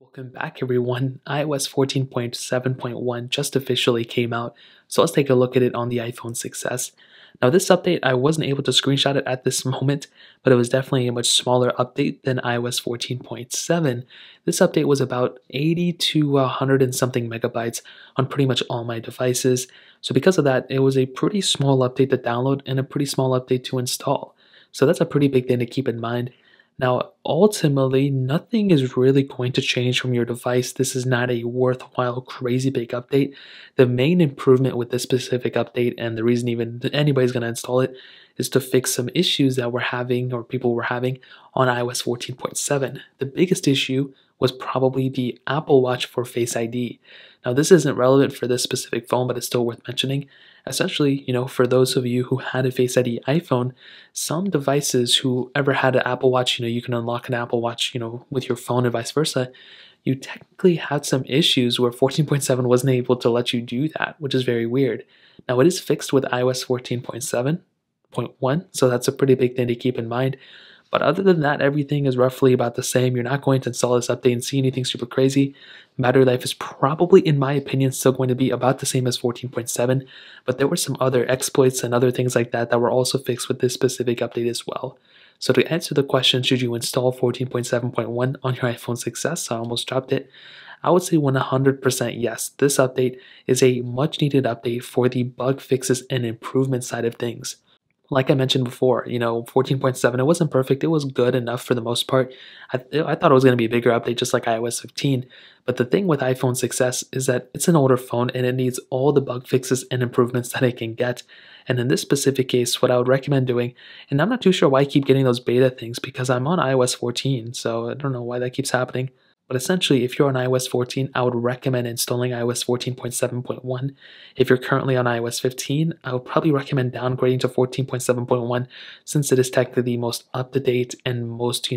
Welcome back everyone. iOS 14.7.1 just officially came out, so let's take a look at it on the iPhone 6s. Now this update, I wasn't able to screenshot it at this moment, but it was definitely a much smaller update than iOS 14.7. This update was about 80 to 100 and something megabytes on pretty much all my devices, so because of that, it was a pretty small update to download and a pretty small update to install. So that's a pretty big thing to keep in mind. Now, ultimately, nothing is really going to change from your device. This is not a worthwhile, crazy big update. The main improvement with this specific update, and the reason even anybody's going to install it, is to fix some issues that we're having or people were having on iOS 14.7. The biggest issue was probably the Apple Watch for Face ID. Now, this isn't relevant for this specific phone, but it's still worth mentioning. Essentially, for those of you who had a Face ID iPhone, some devices who ever had an Apple Watch, you can unlock an Apple Watch, with your phone and vice versa, you technically had some issues where 14.7 wasn't able to let you do that, which is very weird. Now, it is fixed with iOS 14.7.1, so that's a pretty big thing to keep in mind. But other than that, everything is roughly about the same. You're not going to install this update and see anything super crazy. Battery life is probably, in my opinion, still going to be about the same as 14.7, but there were some other exploits and other things like that that were also fixed with this specific update as well. So to answer the question, should you install 14.7.1 on your iPhone 6s? I almost dropped it. I would say 100% yes. This update is a much needed update for the bug fixes and improvement side of things. Like I mentioned before, 14.7, it wasn't perfect. It was good enough for the most part. I thought it was going to be a bigger update just like iOS 15. But the thing with iPhone 6s is that it's an older phone and it needs all the bug fixes and improvements that it can get. And in this specific case, what I would recommend doing, and I'm not too sure why I keep getting those beta things because I'm on iOS 14, so I don't know why that keeps happening. But essentially, if you're on iOS 14, I would recommend installing iOS 14.7.1. If you're currently on iOS 15, I would probably recommend downgrading to 14.7.1 since it is technically the most up-to-date and most,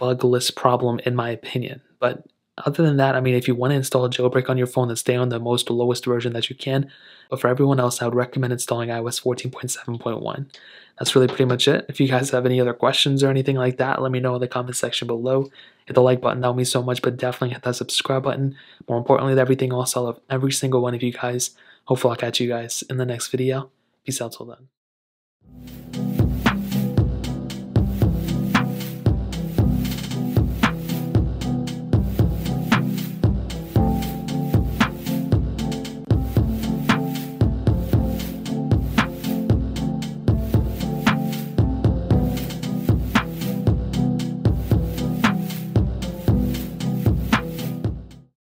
bugless problem in my opinion. But other than that, if you want to install a jailbreak on your phone, then stay on the most lowest version that you can. But for everyone else, I would recommend installing iOS 14.7.1. That's really pretty much it. If you guys have any other questions or anything like that, let me know in the comment section below. Hit the like button, that would mean so much, but definitely hit that subscribe button. More importantly than everything else, I love every single one of you guys. Hopefully I'll catch you guys in the next video. Peace out till then.